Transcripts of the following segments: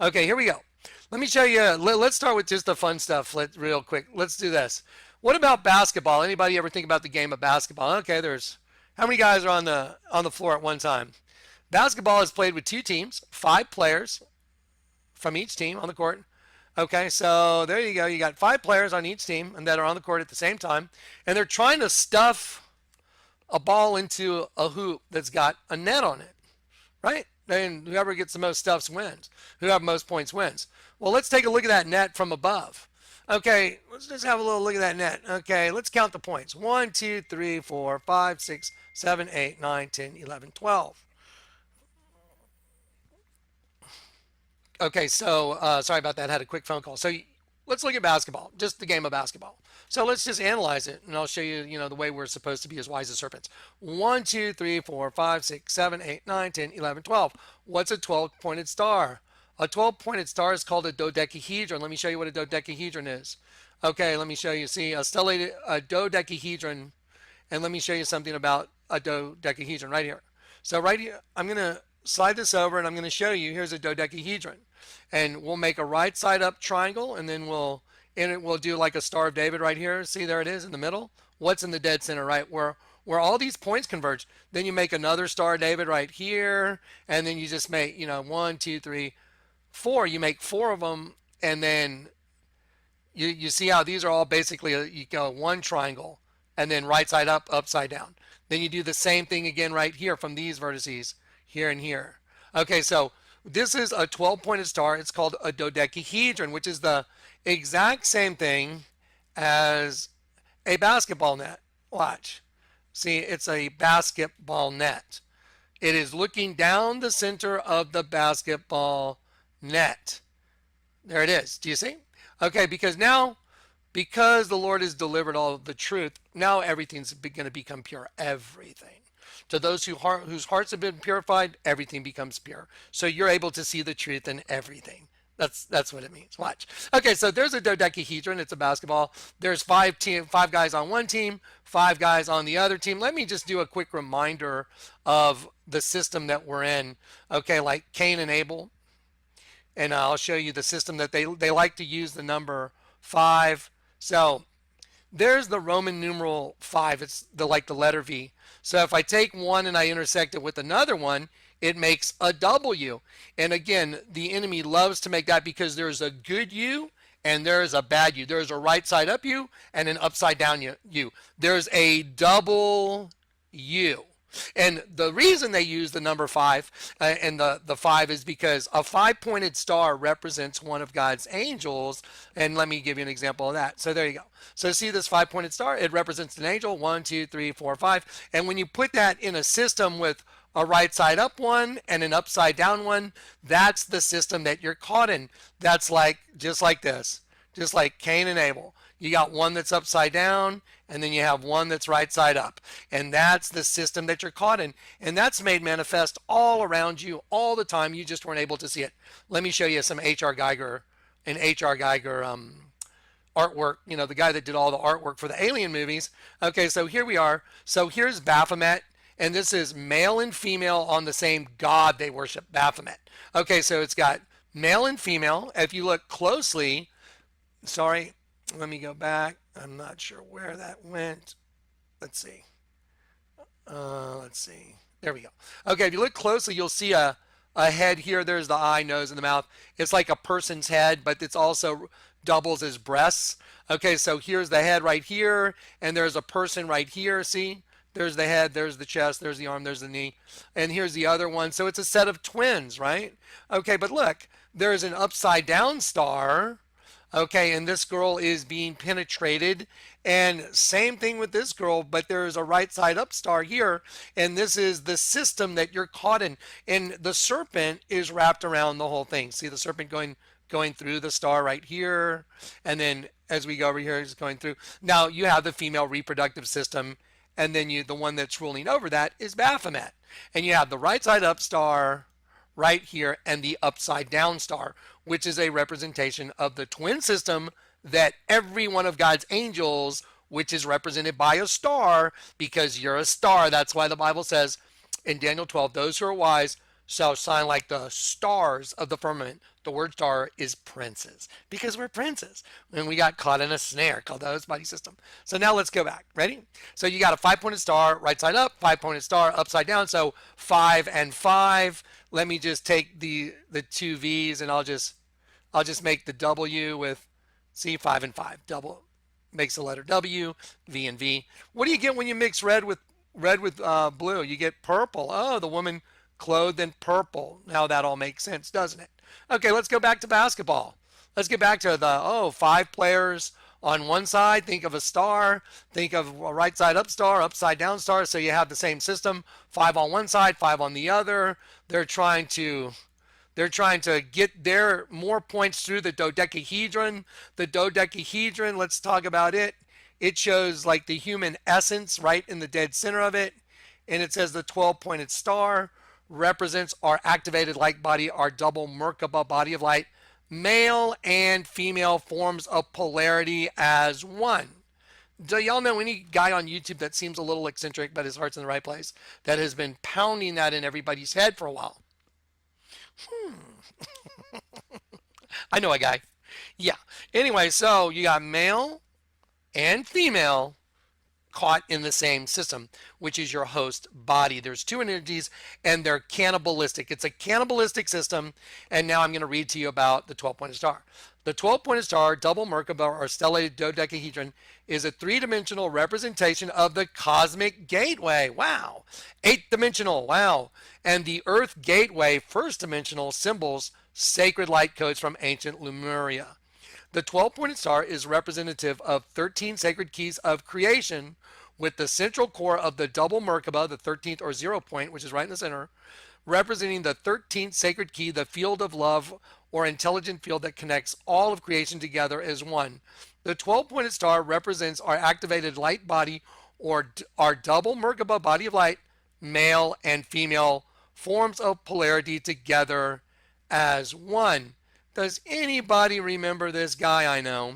Okay, here we go. Let me show you. Let's start with just the fun stuff real quick. Let's do this. What about basketball? Anybody ever think about the game of basketball? Okay, there's how many guys are on the floor at one time? Basketball is played with two teams, 5 players from each team on the court. Okay, so there you go. You got 5 players on each team and that are on the court at the same time, and they're trying to stuff a ball into a hoop that's got a net on it, right? And whoever gets the most stuffs wins. Whoever most points wins. Well, let's take a look at that net from above. Okay, let's just have a little look at that net. Okay, let's count the points. 1, 2, 3, 4, 5, 6, 7, 8, 9, 10, 11, 12. Okay, so sorry about that. I had a quick phone call. So let's look at basketball, just the game of basketball. So let's just analyze it, and I'll show you, the way we're supposed to be as wise as serpents. 1, 2, 3, 4, 5, 6, 7, 8, 9, 10, 11, 12. What's a 12-pointed star? A 12-pointed star is called a dodecahedron. Let me show you what a dodecahedron is. Okay, let me show you. See, a dodecahedron, and let me show you something about a dodecahedron right here. So right here, I'm going to slide this over, and I'm going to show you. Here's a dodecahedron, and we'll make a right side up triangle, and then we'll do like a Star of David right here. See, there it is in the middle. What's in the dead center, right? Where all these points converge. Then you make another Star of David right here, and then you just make, 1, 2, 3, 4. You make 4 of them, and then you see how these are all basically you go one triangle, and then right side up, upside down. Then you do the same thing again right here from these vertices here and here. Okay, so this is a 12-pointed star. It's called a dodecahedron, which is the exact same thing as a basketball net. Watch. See, it's a basketball net. It is looking down the center of the basketball net. There it is. Do you see? Okay, because the Lord has delivered all of the truth, now everything's going to become pure. Everything. To those whose hearts have been purified, everything becomes pure. So you're able to see the truth in everything. That's what it means. Watch. Okay, so there's a dodecahedron. It's a basketball. There's 5 guys on one team, 5 guys on the other team. Let me just do a quick reminder of the system that we're in. Okay, like Cain and Abel. And I'll show you the system that they like to use the number 5. So there's the Roman numeral 5. It's like the letter V. So if I take one and I intersect it with another one, it makes a W. And again, the enemy loves to make that because there's a good U and there's a bad U. There's a right side up U and an upside down U. There's a double U. And the reason they use the number 5 and the 5 is because a 5-pointed star represents one of God's angels. And let me give you an example of that. So there you go. So see this 5-pointed star? It represents an angel. 1, 2, 3, 4, 5. And when you put that in a system with a right side up one and an upside down one, that's the system that you're caught in. That's just like this, just like Cain and Abel. You got one that's upside down, and then you have one that's right side up. And that's the system that you're caught in. And that's made manifest all around you all the time. You just weren't able to see it. Let me show you some H.R. Geiger artwork, the guy that did all the artwork for the Alien movies. Okay, so here we are. So here's Baphomet, and this is male and female on the same god they worship, Baphomet. Okay, so it's got male and female. If you look closely, sorry, let me go back. I'm not sure where that went. Let's see. There we go. Okay, if you look closely, you'll see a head here. There's the eye, nose, and the mouth. It's like a person's head, but it's also doubles as breasts. Okay, so here's the head right here, and there's a person right here. See? There's the head, there's the chest, there's the arm, there's the knee, and here's the other one. So it's a set of twins, right? Okay, but look, there's an upside down star. Okay, and this girl is being penetrated, and same thing with this girl, but there's a right side up star here, and this is the system that you're caught in. And the serpent is wrapped around the whole thing. See the serpent going through the star right here, and then as we go over here, it's going through. Now you have the female reproductive system, and then the one that's ruling over that is Baphomet. And you have the right side up star right here and the upside down star, which is a representation of the twin system that every one of God's angels, which is represented by a star, because you're a star. That's why the Bible says in Daniel 12, those who are wise So shine like the stars of the firmament. The word star is princes because we're princes. And we got caught in a snare called the host body system. So now let's go back. Ready? So you got a 5-pointed star right side up, 5-pointed star upside down. So 5 and 5. Let me just take the two V's and I'll just make the W with C5 and 5. Double makes the letter W, V and V. What do you get when you mix red with blue? You get purple. Oh, the woman clothed in purple. Now that all makes sense, doesn't it? Okay, let's go back to basketball. Let's get back to the 5 players on one side. Think of a star. Think of a right side up star, upside down star. So you have the same system. 5 on one side, 5 on the other. They're trying to get their more points through the dodecahedron. The dodecahedron, let's talk about it. It shows like the human essence right in the dead center of it. And it says the 12-pointed star represents our activated light body, our double Merkaba body of light, male and female forms of polarity as one. Do y'all know any guy on YouTube that seems a little eccentric, but his heart's in the right place, that has been pounding that in everybody's head for a while? I know a guy. Yeah. Anyway, so you got male and female caught in the same system, which is your host body. There's two energies and they're cannibalistic. It's a cannibalistic system. And now I'm going to read to you about the 12-pointed star. The 12-pointed star, double Merkaba or stellated dodecahedron, is a three-dimensional representation of the cosmic gateway. Wow. 8-dimensional. Wow. And the Earth gateway, first-dimensional symbols, sacred light codes from ancient Lemuria. The 12-pointed star is representative of 13 sacred keys of creation, with the central core of the double Merkaba, the 13th or 0 point, which is right in the center, representing the 13th sacred key, the field of love or intelligent field that connects all of creation together as one. The 12-pointed star represents our activated light body or our double Merkaba body of light, male and female forms of polarity together as one. Does anybody remember this guy I know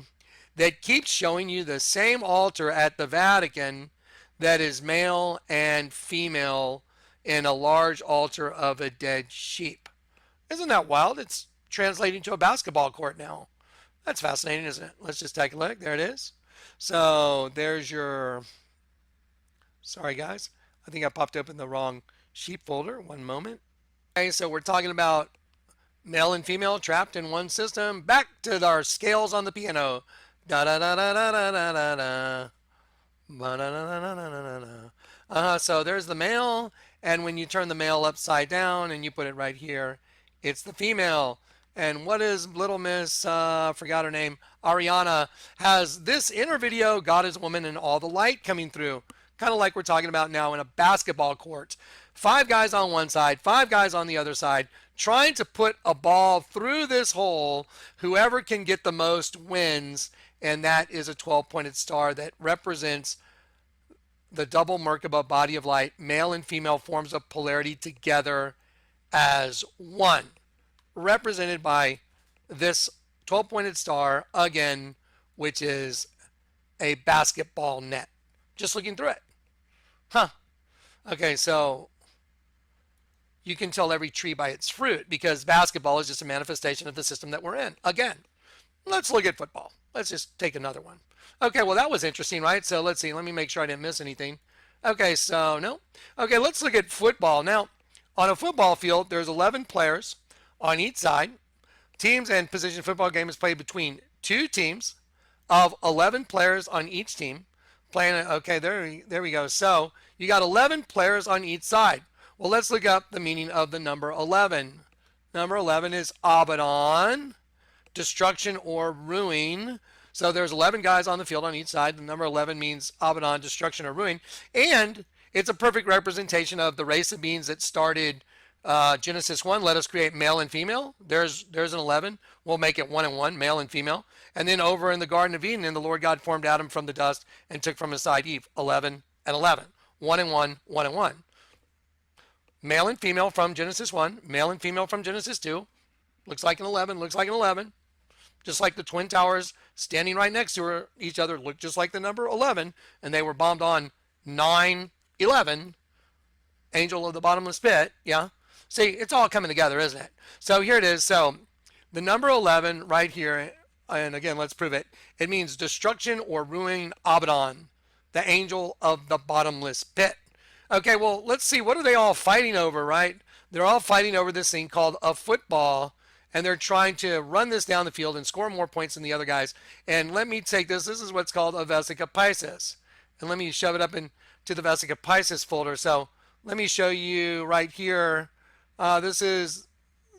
that keeps showing you the same altar at the Vatican that is male and female in a large altar of a dead sheep? Isn't that wild? It's translating to a basketball court now. That's fascinating, isn't it? Let's just take a look. There it is. So there's your, sorry guys, I think I popped open the wrong sheep folder. One moment. Okay, so we're talking about male and female trapped in one system. Back to our scales on the piano. Da da da da da da da da da. So there's the male, and when you turn the male upside down and you put it right here, it's the female. And what is little miss, forgot her name, Ariana, has this inner video, God is woman and all the light coming through. Kind of like we're talking about now in a basketball court. 5 guys on one side, 5 guys on the other side, trying to put a ball through this hole. Whoever can get the most wins, and that is a 12-pointed star that represents the double Merkaba body of light, male and female forms of polarity together as one, represented by this 12-pointed star again, which is a basketball net. Just looking through it. Huh. Okay, so you can tell every tree by its fruit because basketball is just a manifestation of the system that we're in. Again, let's look at football. Let's just take another one. Okay, well, that was interesting, right? So let's see. Let me make sure I didn't miss anything. Okay, so no. Okay, let's look at football. Now, on a football field, there's 11 players on each side. Teams and position football game is played between 2 teams of 11 players on each team. Playing, okay, there we go. So you got 11 players on each side. Well, let's look up the meaning of the number 11. Number 11 is Abaddon, destruction or ruin. So there's 11 guys on the field on each side. The number 11 means Abaddon, destruction or ruin. And it's a perfect representation of the race of beings that started Genesis 1. Let us create male and female. There's an 11. We'll make it 1 and 1, male and female. And then over in the Garden of Eden, and the Lord God formed Adam from the dust and took from his side Eve. 11 and 11. 1 and 1, 1 and 1. Male and female from Genesis 1, male and female from Genesis 2. Looks like an 11, looks like an 11. Just like the Twin Towers standing right next to each other look just like the number 11, and they were bombed on 9/11, angel of the bottomless pit, yeah. See, it's all coming together, isn't it? So here it is. So the number 11 right here, and again, let's prove it. It means destruction or ruin Abaddon, the angel of the bottomless pit. Okay, well, let's see. What are they all fighting over, right? They're all fighting over this thing called a football, and they're trying to run this down the field and score more points than the other guys. And let me take this. This is what's called a vesica piscis. And let me shove it up into the vesica piscis folder. So let me show you right here. This is,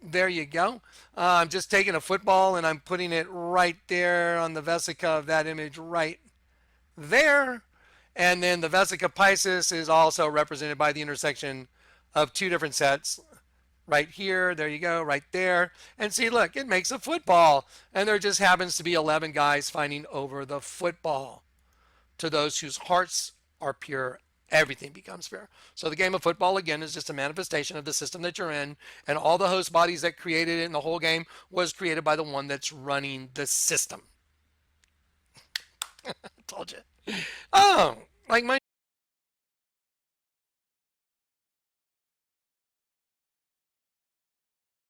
there you go. I'm just taking a football and I'm putting it right there on the vesica of that image right there. And then the vesica piscis is also represented by the intersection of two different sets right here. There you go, right there. And see, look, it makes a football. And there just happens to be 11 guys fighting over the football. To those whose hearts are pure, everything becomes pure. So the game of football, again, is just a manifestation of the system that you're in. And all the host bodies that created it in the whole game was created by the one that's running the system. I told you. Oh, like my